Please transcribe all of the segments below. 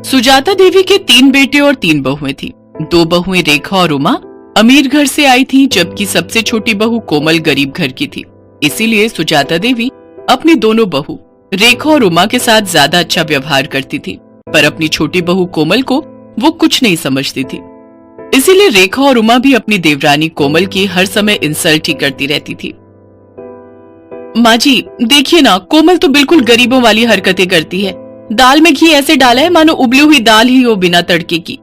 सुजाता देवी के 3 बेटे और 3 बहुएं थी। 2 बहुएं रेखा और उमा अमीर घर से आई थीं, जबकि सबसे छोटी बहू कोमल गरीब घर की थी। इसीलिए सुजाता देवी अपनी दोनों बहू रेखा और उमा के साथ ज्यादा अच्छा व्यवहार करती थी, पर अपनी छोटी बहू कोमल को वो कुछ नहीं समझती थी। इसीलिए रेखा और उमा भी अपनी देवरानी कोमल की हर समय इंसल्ट ही करती रहती थी। माँ जी देखिए ना, कोमल तो बिल्कुल गरीबों वाली हरकतें करती है। दाल में घी ऐसे डाला है मानो उबली हुई दाल ही हो बिना तड़के की।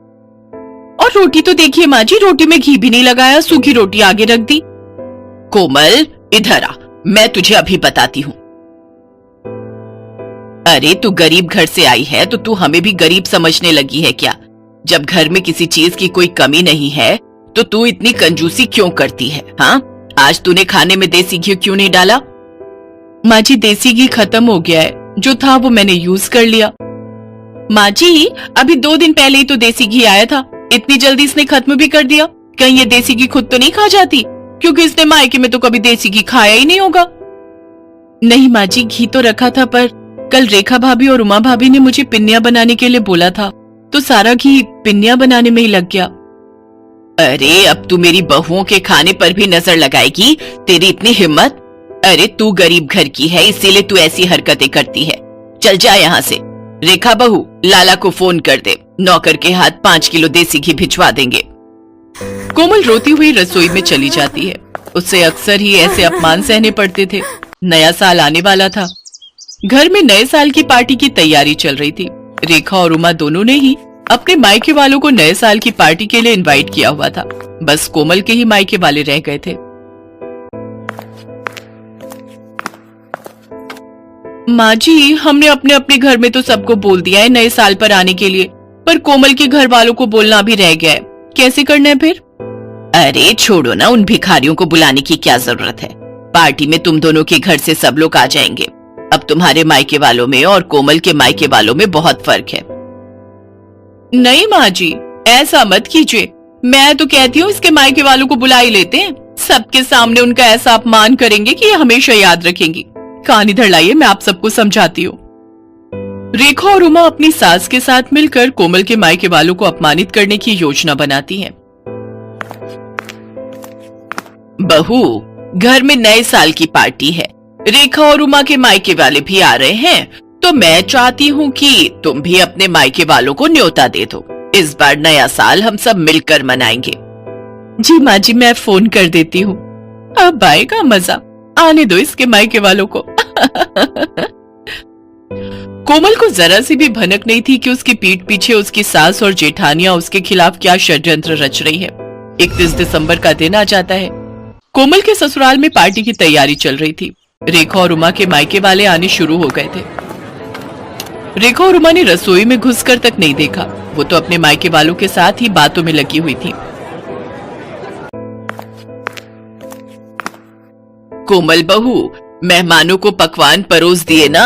और रोटी तो देखिए माँ जी, रोटी में घी भी नहीं लगाया, सूखी रोटी आगे रख दी। कोमल इधर आ, मैं तुझे अभी बताती हूँ। अरे तू गरीब घर से आई है तो तू हमें भी गरीब समझने लगी है क्या? जब घर में किसी चीज की कोई कमी नहीं है तो तू इतनी कंजूसी क्यों करती है? हाँ, आज तूने खाने में देसी घी क्यों नहीं डाला? माँ जी देसी घी खत्म हो गया है, जो था वो मैंने यूज कर लिया। माँ जी अभी 2 दिन पहले ही तो देसी घी आया था, इतनी जल्दी इसने खत्म भी कर दिया। कहीं ये देसी घी खुद तो नहीं खा जाती, क्योंकि इसने मायके में तो कभी देसी घी खाया ही नहीं होगा। नहीं माँ जी, घी तो रखा था, पर कल रेखा भाभी और उमा भाभी ने मुझे पिन्नियां बनाने के लिए बोला था, तो सारा घी पिन्नियां बनाने में ही लग गया। अरे अब तू मेरी बहुओं के खाने पर भी नजर लगाएगी? तेरी इतनी हिम्मत? अरे तू गरीब घर की है, इसीलिए तू ऐसी हरकतें करती है। चल जा यहाँ से। रेखा बहू, लाला को फोन कर दे, नौकर के हाथ 5 किलो देसी घी भिजवा देंगे। कोमल रोती हुई रसोई में चली जाती है। उससे अक्सर ही ऐसे अपमान सहने पड़ते थे। नया साल आने वाला था। घर में नए साल की पार्टी की तैयारी चल रही थी। रेखा और उमा दोनों ने ही अपने मायके वालों को नए साल की पार्टी के लिए इनवाइट किया हुआ था। बस कोमल के ही मायके वाले रह गए थे। माँ जी हमने अपने अपने घर में तो सबको बोल दिया है नए साल पर आने के लिए, पर कोमल के घर वालों को बोलना भी रह गया है। कैसे करना है फिर? अरे छोड़ो ना, उन भिखारियों को बुलाने की क्या जरूरत है। पार्टी में तुम दोनों के घर से सब लोग आ जाएंगे। अब तुम्हारे मायके वालों में और कोमल के मायके वालों में बहुत फर्क है। नहीं माँ जी, ऐसा मत कीजिए। मैं तो कहती हूँ इसके मायके वालों को बुला ही लेते हैं। सबके सामने उनका ऐसा अपमान करेंगे कि ये हमेशा याद रखेंगी। कान इधर लाइए, मैं आप सबको समझाती हूँ। रेखा और उमा अपनी सास के साथ मिलकर कोमल के मायके वालों को अपमानित करने की योजना बनाती हैं। बहू, घर में नए साल की पार्टी है। रेखा और उमा के मायके वाले भी आ रहे हैं, तो मैं चाहती हूँ कि तुम भी अपने मायके वालों को न्योता दे दो। इस बार नया साल हम सब मिलकर मनाएंगे। जी माँ जी, मैं फोन कर देती हूँ। अब आएगा मजा, आने दो इसके मायके वालों को। कोमल को जरा सी भी भनक नहीं थी कि उसकी पीठ पीछे उसकी सास और जेठानियां उसके खिलाफ क्या षड्यंत्र रच रही है। 31 दिसंबर का दिन आ जाता है। कोमल के ससुराल में पार्टी की तैयारी चल रही थी। रेखा और उमा के मायके वाले आने शुरू हो गए थे। रेखा और उमा ने रसोई में घुसकर तक नहीं देखा, वो तो अपने मायके वालों के साथ ही बातों में लगी हुई थी। कोमल बहू, मेहमानों को पकवान परोस दिए ना?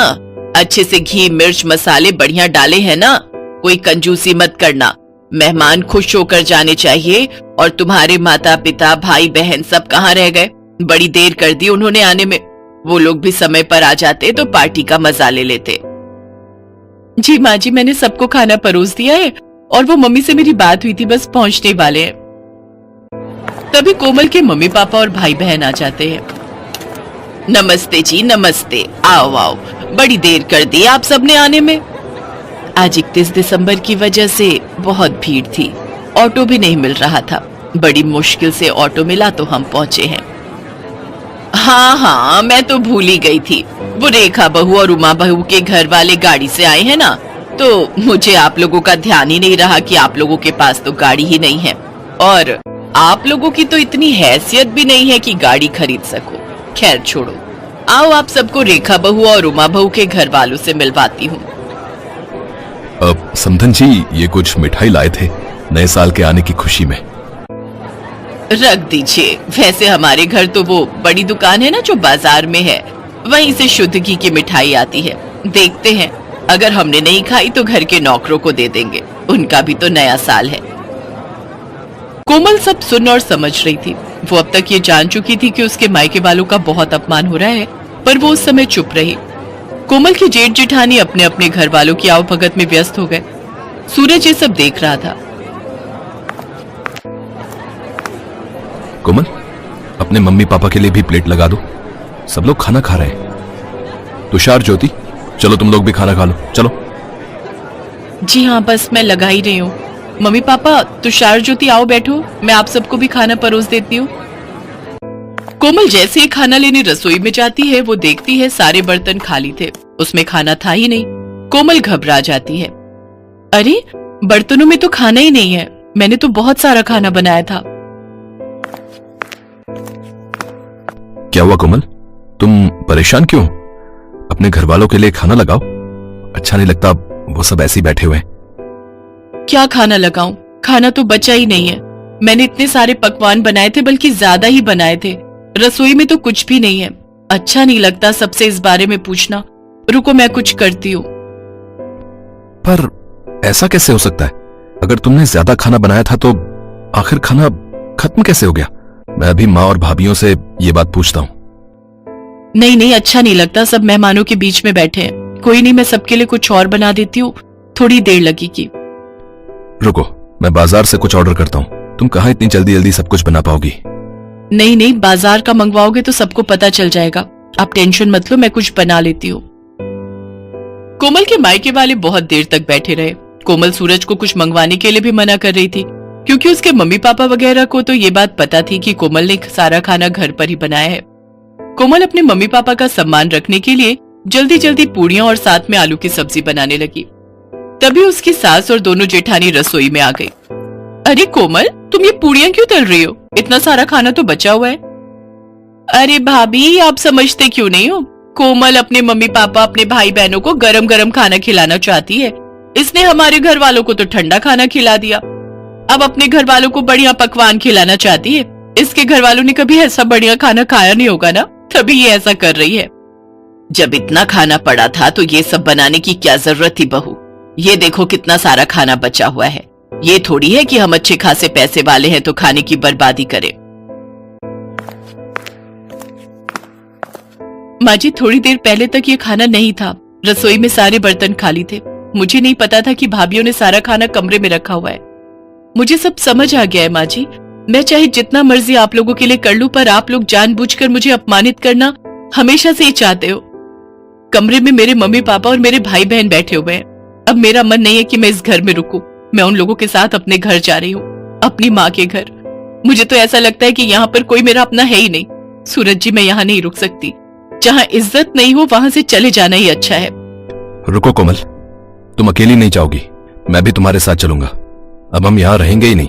अच्छे से घी मिर्च मसाले बढ़िया डाले हैं ना? कोई कंजूसी मत करना। मेहमान खुश होकर जाने चाहिए। और तुम्हारे माता पिता भाई बहन सब कहाँ रह गए? बड़ी देर कर दी उन्होंने आने में। वो लोग भी समय पर आ जाते तो पार्टी का मजा ले लेते। जी माँ जी, मैंने सबको खाना परोस दिया है और वो मम्मी से मेरी बात हुई थी, बस पहुंचने वाले हैं। तभी कोमल के मम्मी पापा और भाई बहन आ जाते हैं। नमस्ते जी, नमस्ते। आओ आओ, बड़ी देर कर दी आप सबने आने में। आज 31 दिसंबर की वजह से बहुत भीड़ थी, ऑटो भी नहीं मिल रहा था। बड़ी मुश्किल से ऑटो मिला तो हम पहुंचे हैं। हाँ, मैं तो भूल ही गई थी। वो रेखा बहू और उमा बहू के घर वाले गाड़ी से आए हैं ना, तो मुझे आप लोगों का ध्यान ही नहीं रहा कि आप लोगों के पास तो गाड़ी ही नहीं है, और आप लोगों की तो इतनी हैसियत भी नहीं है कि गाड़ी खरीद सको। खैर छोड़ो, आओ आप सबको रेखा बहू और उमा बहू के घर वालों से मिलवाती हूँ। अब समधन जी, ये कुछ मिठाई लाए थे नए साल के आने की खुशी में। रख दीजिए। वैसे हमारे घर तो वो बड़ी दुकान है ना जो बाजार में है, वहीं से शुद्ध घी की मिठाई आती है। देखते हैं, अगर हमने नहीं खाई तो घर के नौकरों को दे देंगे, उनका भी तो नया साल है। कोमल सब सुन और समझ रही थी। वो अब तक ये जान चुकी थी कि उसके मायके वालों का बहुत अपमान हो रहा है, पर वो उस समय चुप रही। कोमल की जेठ जेठानी अपने अपने घर वालों की आवभगत में व्यस्त हो गए। सूरज ये सब देख रहा था। कोमल, अपने मम्मी पापा के लिए भी प्लेट लगा दो, सब लोग खाना खा रहे हैं। तुषार, ज्योति, चलो तुम लोग भी खाना खा लो, चलो। जी हाँ, बस मैं लगा ही रही हूँ। मम्मी पापा, तुषार, ज्योति, आओ बैठो, मैं आप सबको भी खाना परोस देती हूँ। कोमल जैसे ही खाना लेने रसोई में जाती है, वो देखती है सारे बर्तन खाली थे, उसमें खाना था ही नहीं। कोमल घबरा जाती है। अरे, बर्तनों में तो खाना ही नहीं है, मैंने तो बहुत सारा खाना बनाया था। क्या हुआ कोमल, तुम परेशान क्यों? अपने घर वालों के लिए खाना लगाओ, अच्छा नहीं लगता वो सब ऐसे ही बैठे हुए हैं। क्या खाना लगाऊं? खाना तो बचा ही नहीं है। मैंने इतने सारे पकवान बनाए थे, बल्कि ज्यादा ही बनाए थे। रसोई में तो कुछ भी नहीं है। अच्छा नहीं लगता सबसे इस बारे में पूछना। रुको, मैं कुछ करती हूँ। पर ऐसा कैसे हो सकता है? अगर तुमने ज्यादा खाना बनाया था तो आखिर खाना खत्म कैसे हो गया? मैं अभी माँ और भाभीियों से ये बात पूछता हूँ। नहीं नहीं, अच्छा नहीं लगता, सब मेहमानों के बीच में बैठे हैं। कोई नहीं, मैं सबके लिए कुछ और बना देती हूँ, थोड़ी देर लगेगी। रुको, मैं बाजार से कुछ ऑर्डर करता हूँ। तुम कहाँ इतनी जल्दी जल्दी सब कुछ बना पाओगी? नहीं नहीं, बाजार का मंगवाओगे तो सबको पता चल जाएगा। आप टेंशन मत लो, मैं कुछ बना लेती हूँ। कोमल के मायके वाले बहुत देर तक बैठे रहे। कोमल सूरज को कुछ मंगवाने के लिए भी मना कर रही थी, क्योंकि उसके मम्मी पापा वगैरह को तो ये बात पता थी कि कोमल ने सारा खाना घर पर ही बनाया है। कोमल अपने मम्मी पापा का सम्मान रखने के लिए जल्दी जल्दी पूड़ियां और साथ में आलू की सब्जी बनाने लगी। तभी उसकी सास और दोनों जेठानी रसोई में आ गई। अरे कोमल, तुम ये पूड़ियां क्यों तल रही हो? इतना सारा खाना तो बचा हुआ है। अरे भाभी, आप समझते क्यों नहीं हो? कोमल अपने मम्मी पापा, अपने भाई बहनों को गरम गरम खाना खिलाना चाहती है, इसने हमारे घर वालों को तो ठंडा खाना खिला दिया। अब अपने घर वालों को बढ़िया पकवान खिलाना चाहती है। इसके घर वालों ने कभी ऐसा बढ़िया खाना खाया नहीं होगा ना, तभी ये ऐसा कर रही है। जब इतना खाना पड़ा था तो ये सब बनाने की क्या जरूरत थी बहू? ये देखो कितना सारा खाना बचा हुआ है। ये थोड़ी है कि हम अच्छे खासे पैसे वाले हैं तो खाने की बर्बादी करें। माँ जी, थोड़ी देर पहले तक ये खाना नहीं था, रसोई में सारे बर्तन खाली थे। मुझे नहीं पता था कि भाभीियों ने सारा खाना कमरे में रखा हुआ है। मुझे सब समझ आ गया है माँ जी। मैं चाहे जितना मर्जी आप लोगों के लिए कर लूं, पर आप लोग जानबूझकर मुझे अपमानित करना हमेशा से ही चाहते हो। कमरे में मेरे मम्मी पापा और मेरे भाई बहन बैठे हुए हैं। अब मेरा मन नहीं है कि मैं इस घर में रुकूं। मैं उन लोगों के साथ अपने घर जा रही हूँ, अपनी माँ के घर। मुझे तो ऐसा लगता है कि यहाँ पर कोई मेरा अपना है ही नहीं। सूरज जी, मैं यहाँ नहीं रुक सकती। जहाँ इज्जत नहीं हो वहां से चले जाना ही अच्छा है। रुको कोमल, तुम अकेली नहीं जाओगी, मैं भी तुम्हारे साथ चलूंगा। अब हम यहाँ रहेंगे ही नहीं।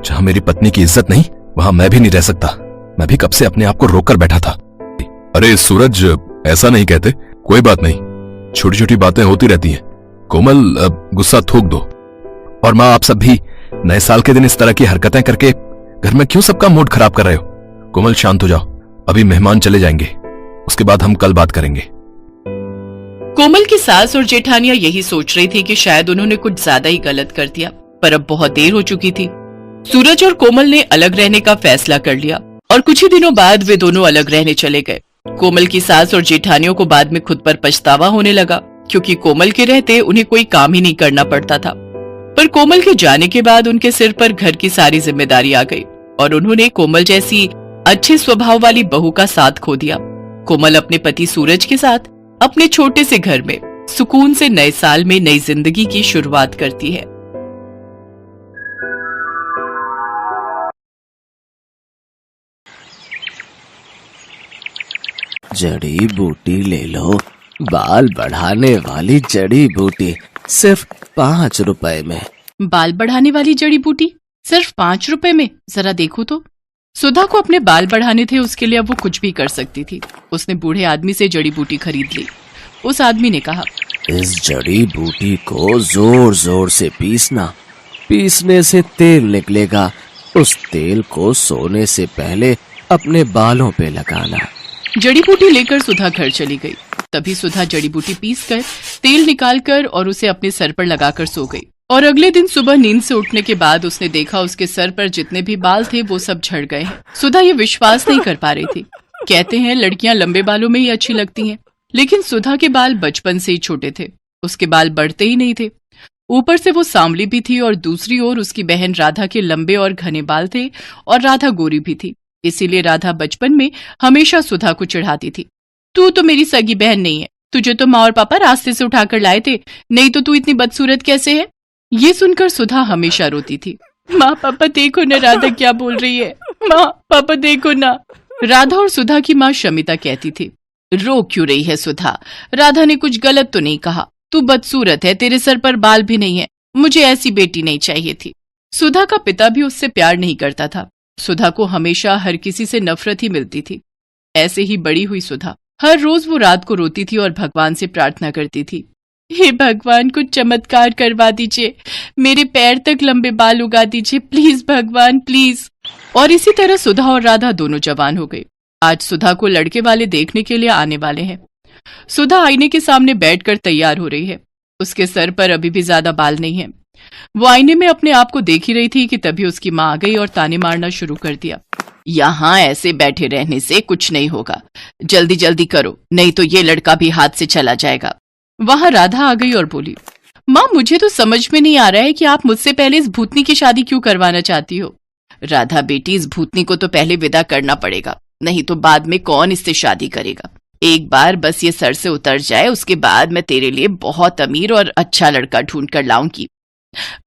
जहाँ मेरी पत्नी की इज्जत नहीं, वहां मैं भी नहीं रह सकता। मैं भी कब से अपने आप को रोक कर बैठा था। अरे सूरज, ऐसा नहीं कहते, कोई बात नहीं, छोटी छोटी बातें होती रहती हैं। कोमल, गुस्सा थूक दो। और माँ, आप सब भी नए साल के दिन इस तरह की हरकतें करके घर में क्यों सबका मूड खराब कर रहे हो? कोमल, शांत हो जाओ, अभी मेहमान चले जाएंगे, उसके बाद हम कल बात करेंगे। कोमल की सास और जेठानियां यही सोच रही थी कि शायद उन्होंने कुछ ज्यादा ही गलत कर दिया, पर अब बहुत देर हो चुकी थी। सूरज और कोमल ने अलग रहने का फैसला कर लिया और कुछ ही दिनों बाद वे दोनों अलग रहने चले गए। कोमल की सास और जेठानियों को बाद में खुद पर पछतावा होने लगा, क्योंकि कोमल के रहते उन्हें कोई काम ही नहीं करना पड़ता था। पर कोमल के जाने के बाद उनके सिर पर घर की सारी जिम्मेदारी आ गई और उन्होंने कोमल जैसी अच्छे स्वभाव वाली बहू का साथ खो दिया। कोमल अपने पति सूरज के साथ अपने छोटे से घर में सुकून से नए साल में नई जिंदगी की शुरुआत करती है। जड़ी बूटी ले लो, बाल बढ़ाने वाली जड़ी बूटी, सिर्फ 5 रुपए में। बाल बढ़ाने वाली जड़ी बूटी सिर्फ 5 रुपए में? जरा देखो तो। सुधा को अपने बाल बढ़ाने थे, उसके लिए अब वो कुछ भी कर सकती थी। उसने बूढ़े आदमी से जड़ी बूटी खरीद ली। उस आदमी ने कहा, इस जड़ी बूटी को जोर जोर से पीसना, पीसने से तेल निकलेगा। उस तेल को सोने से पहले अपने बालों पे लगाना। जड़ी बूटी लेकर सुधा घर चली गई। तभी सुधा जड़ी बूटी पीसकर तेल निकालकर और उसे अपने सर पर लगाकर सो गई। और अगले दिन सुबह नींद से उठने के बाद उसने देखा उसके सर पर जितने भी बाल थे वो सब झड़ गए हैं। सुधा ये विश्वास नहीं कर पा रही थी। कहते हैं लड़कियां लंबे बालों में ही अच्छी लगती हैं, लेकिन सुधा के बाल बचपन से ही छोटे थे, उसके बाल बढ़ते ही नहीं थे। ऊपर से वो सांवली भी थी और दूसरी ओर उसकी बहन राधा के लंबे और घने बाल थे और राधा गोरी भी थी। इसीलिए राधा बचपन में हमेशा सुधा को चिढ़ाती थी, तू तो मेरी सगी बहन नहीं है, तुझे तो माँ और पापा रास्ते से उठाकर लाए थे, नहीं तो तू इतनी बदसूरत कैसे है। ये सुनकर सुधा हमेशा रोती थी, माँ पापा देखो ना राधा क्या बोल रही है, माँ पापा देखो ना। राधा और सुधा की माँ शमिता कहती थी, रो क्यों रही है सुधा, राधा ने कुछ गलत तो नहीं कहा, तू बदसूरत है, तेरे सर पर बाल भी नहीं है, मुझे ऐसी बेटी नहीं चाहिए थी। सुधा का पिता भी उससे प्यार नहीं करता था। सुधा को हमेशा हर किसी से नफरत ही मिलती थी। ऐसे ही बड़ी हुई सुधा। हर रोज वो रात को रोती थी और भगवान से प्रार्थना करती थी, हे भगवान कुछ चमत्कार करवा दीजिए, मेरे पैर तक लंबे बाल उगा दीजिए, प्लीज भगवान प्लीज। और इसी तरह सुधा और राधा दोनों जवान हो गई। आज सुधा को लड़के वाले देखने के लिए आने वाले हैं। सुधा आईने के सामने बैठकर तैयार हो रही है। उसके सर पर अभी भी ज्यादा बाल नहीं है। वो आईने में अपने आप को देख ही रही थी कि तभी उसकी माँ आ गई और ताने मारना शुरू कर दिया, यहाँ ऐसे बैठे रहने से कुछ नहीं होगा, जल्दी जल्दी करो, नहीं तो ये लड़का भी हाथ से चला जाएगा। वहां राधा आ गई और बोली, माँ मुझे तो समझ में नहीं आ रहा है कि आप मुझसे पहले इस भूतनी की शादी क्यों करवाना चाहती हो। राधा बेटी, इस भूतनी को तो पहले विदा करना पड़ेगा, नहीं तो बाद में कौन इससे शादी करेगा। एक बार बस ये सर से उतर जाए, उसके बाद मैं तेरे लिए बहुत अमीर और अच्छा लड़का ढूंढ कर लाऊंगी।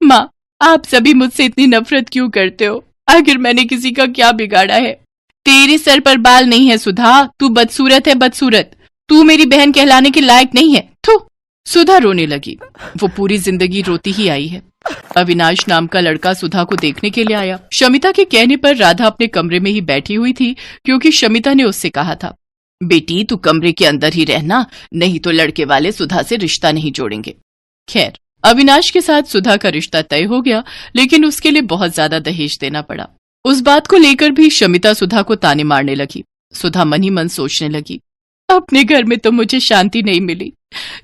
माँ आप सभी मुझसे इतनी नफरत क्यों करते हो, आखिर मैंने किसी का क्या बिगाड़ा है। तेरे सर पर बाल नहीं है सुधा, तू बदसूरत है बदसूरत, तू मेरी बहन कहलाने के लायक नहीं है। थू। सुधा रोने लगी। वो पूरी जिंदगी रोती ही आई है। अविनाश नाम का लड़का सुधा को देखने के लिए आया। शमिता के कहने पर राधा अपने कमरे में ही बैठी हुई थी, क्योंकि शमिता ने उससे कहा था, बेटी तू कमरे के अंदर ही रहना, नहीं तो लड़के वाले सुधा से रिश्ता नहीं जोड़ेंगे। खैर अविनाश के साथ सुधा का रिश्ता तय हो गया, लेकिन उसके लिए बहुत ज्यादा दहेज देना पड़ा। उस बात को लेकर भी शमिता सुधा को ताने मारने लगी। सुधा मन ही मन सोचने लगी, अपने घर में तो मुझे शांति नहीं मिली,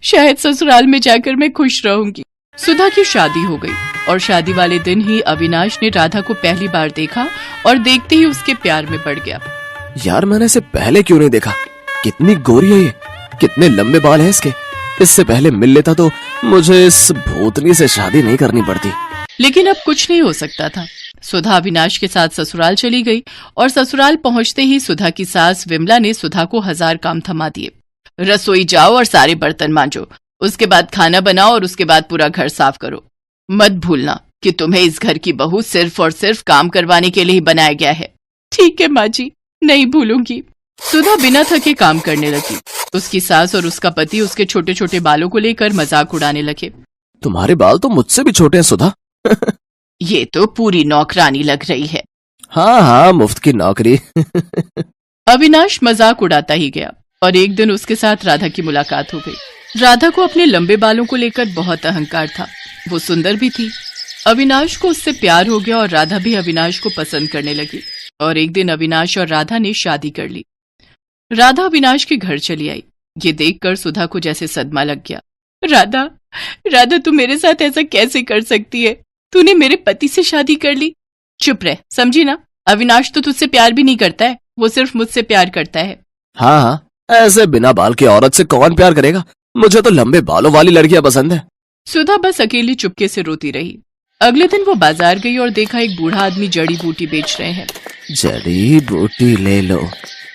शायद ससुराल में जाकर मैं खुश रहूंगी। सुधा की शादी हो गई और शादी वाले दिन ही अविनाश ने राधा को पहली बार देखा और देखते ही उसके प्यार में पड़ गया। यार मैंने इसे पहले क्यों नहीं देखा, कितनी गोरी है ये, कितने लंबे बाल हैं इसके। इससे पहले मिल लेता तो मुझे इस भूतनी से शादी नहीं करनी पड़ती। लेकिन अब कुछ नहीं हो सकता था। सुधा अविनाश के साथ ससुराल चली गई और ससुराल पहुंचते ही सुधा की सास विमला ने सुधा को 1000 काम थमा दिए। रसोई जाओ और सारे बर्तन मांजो, उसके बाद खाना बनाओ और उसके बाद पूरा घर साफ करो। मत भूलना कि तुम्हें इस घर की बहू सिर्फ और सिर्फ काम करवाने के लिए ही बनाया गया है। ठीक है माँ जी, नहीं भूलूंगी। सुधा बिना थके काम करने लगी। उसकी सास और उसका पति उसके छोटे छोटे बालों को लेकर मजाक उड़ाने लगे। तुम्हारे बाल तो मुझसे भी छोटे हैं सुधा। ये तो पूरी नौकरानी लग रही है। हाँ हाँ, मुफ्त की नौकरी। अविनाश मजाक उड़ाता ही गया और एक दिन उसके साथ राधा की मुलाकात हो गई। राधा को अपने लंबे बालों को लेकर बहुत अहंकार था। वो सुंदर भी थी। अविनाश को उससे प्यार हो गया और राधा भी अविनाश को पसंद करने लगी। और एक दिन अविनाश और राधा ने शादी कर ली। राधा अविनाश के घर चली आई। ये देखकर सुधा को जैसे सदमा लग गया। राधा, राधा तू मेरे साथ ऐसा कैसे कर सकती है? तूने मेरे पति से शादी कर ली। चुप रह, समझी ना? अविनाश तो तुझसे प्यार भी नहीं करता है, वो सिर्फ मुझसे प्यार करता है। हाँ हाँ, ऐसे बिना बाल की औरत से कौन प्यार करेगा? मुझे तो लंबे बालों वाली लड़कियां पसंद है। सुधा बस अकेली चुपके से रोती रही। अगले दिन वो बाजार गई और देखा एक बूढ़ा आदमी जड़ी बूटी बेच रहे हैं। जड़ी बूटी ले लो,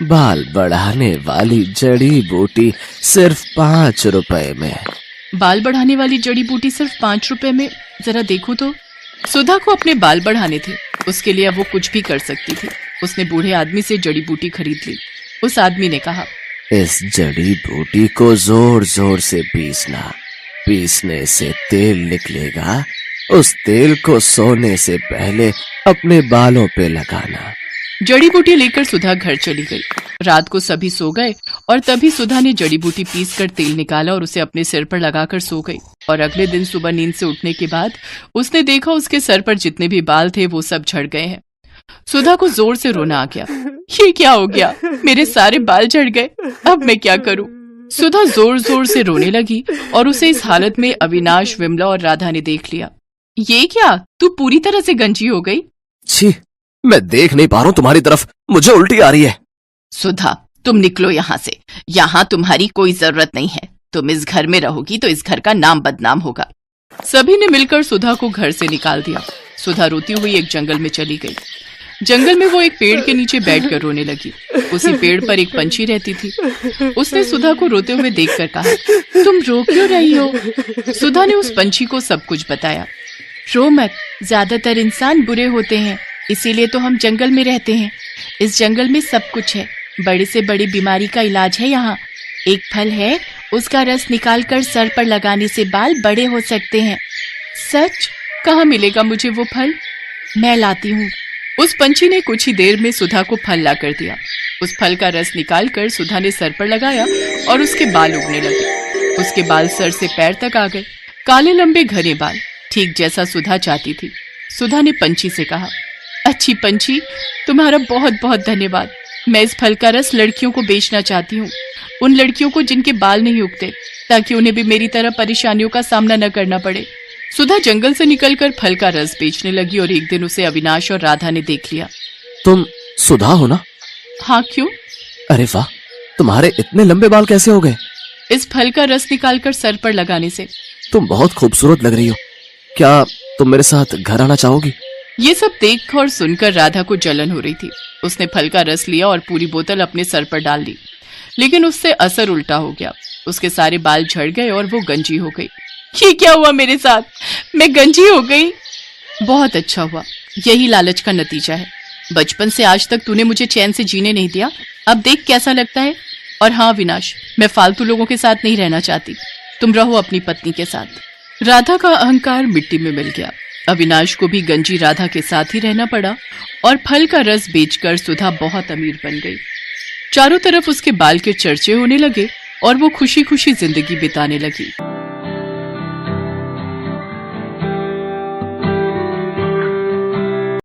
बाल बढ़ाने वाली जड़ी बूटी सिर्फ 5 रुपए में। बाल बढ़ाने वाली जड़ी बूटी सिर्फ 5 रुपए में? जरा देखो तो। सुधा को अपने बाल बढ़ाने थे, उसके लिए अब वो कुछ भी कर सकती थी। उसने बूढ़े आदमी से जड़ी बूटी खरीद ली। उस आदमी ने कहा, इस जड़ी बूटी को जोर जोर से पीसना, पीसने से तेल निकलेगा। उस तेल को सोने से पहले अपने बालों पे लगाना। जड़ी बूटी लेकर सुधा घर चली गई। रात को सभी सो गए और तभी सुधा ने जड़ी बूटी पीसकर तेल निकाला और उसे अपने सिर पर लगाकर सो गई। और अगले दिन सुबह नींद से उठने के बाद उसने देखा उसके सर पर जितने भी बाल थे वो सब झड़ गए हैं। सुधा को जोर से रोना आ गया। ये क्या हो गया? मेरे सारे बाल झड़ गए, अब मैं क्या करूं? सुधा जोर जोर से रोने लगी और उसे इस हालत में अविनाश, विमला और राधा ने देख लिया। ये क्या, तू पूरी तरह से गंजी हो गई? छी, मैं देख नहीं पा रहा हूँ तुम्हारी तरफ, मुझे उल्टी आ रही है। सुधा, तुम निकलो यहाँ से, यहाँ तुम्हारी कोई जरूरत नहीं है। तुम इस घर में रहोगी तो इस घर का नाम बदनाम होगा। सभी ने मिलकर सुधा को घर से निकाल दिया। सुधा रोती हुई एक जंगल में चली गई। जंगल में वो एक पेड़ के नीचे बैठकर रोने लगी। उसी पेड़ पर एक पंछी रहती थी। उसने सुधा को रोते हुए देखकर कहा, तुम रो क्यों रही हो? सुधा ने उस पंछी को सब कुछ बताया। रो मत, ज्यादातर इंसान बुरे होते हैं, इसीलिए तो हम जंगल में रहते हैं। इस जंगल में सब कुछ है, बड़ी से बड़ी बीमारी का इलाज है यहाँ। एक फल है, उसका रस निकाल कर सर पर लगाने से बाल बड़े हो सकते हैं। सच? कहाँ मिलेगा मुझे वो फल? मैं लाती हूँ। उस पंछी ने कुछ ही देर में सुधा को फल ला कर दिया। उस फल का रस निकालकर सुधा ने सर पर लगाया और उसके बाल उगने लगे। उसके बाल सर से पैर तक आ गए, काले लंबे घने बाल, ठीक जैसा सुधा चाहती थी। सुधा ने पंछी से कहा, अच्छी पंछी, तुम्हारा बहुत बहुत धन्यवाद। मैं इस फल का रस लड़कियों को बेचना चाहती हूँ, उन लड़कियों को जिनके बाल नहीं उगते, ताकि उन्हें भी मेरी तरह परेशानियों का सामना न करना पड़े। सुधा जंगल से निकलकर फल का रस बेचने लगी और एक दिन उसे अविनाश और राधा ने देख लिया। तुम सुधा हो ना? हाँ, क्यों? अरे वाह, तुम्हारे इतने लंबे बाल कैसे हो गए? इस फल का रस निकालकर सर पर लगाने से। तुम बहुत खूबसूरत लग रही हो। क्या तुम मेरे साथ घर आना चाहोगी? ये सब देख और सुनकर राधा को जलन हो रही थी। उसने फल का रस लिया और पूरी बोतल अपने सर पर डाल दी, लेकिन उससे असर उल्टा हो गया। उसके सारे बाल झड़ गए और वो गंजी हो गई। ये क्या हुआ मेरे साथ? मैं गंजी हो गई। बहुत अच्छा हुआ, यही लालच का नतीजा है। बचपन से आज तक तूने मुझे चैन से जीने नहीं दिया, अब देख कैसा लगता है। और हाँ विनाश, मैं फालतू लोगों के साथ नहीं रहना चाहती, तुम रहो अपनी पत्नी के साथ। राधा का अहंकार मिट्टी में मिल गया। अविनाश को भी गंजी राधा के साथ ही रहना पड़ा और फल का रस बेचकर सुधा बहुत अमीर बन गई। चारों तरफ उसके बाल के चर्चे होने लगे और वो खुशी खुशी जिंदगी बिताने लगी।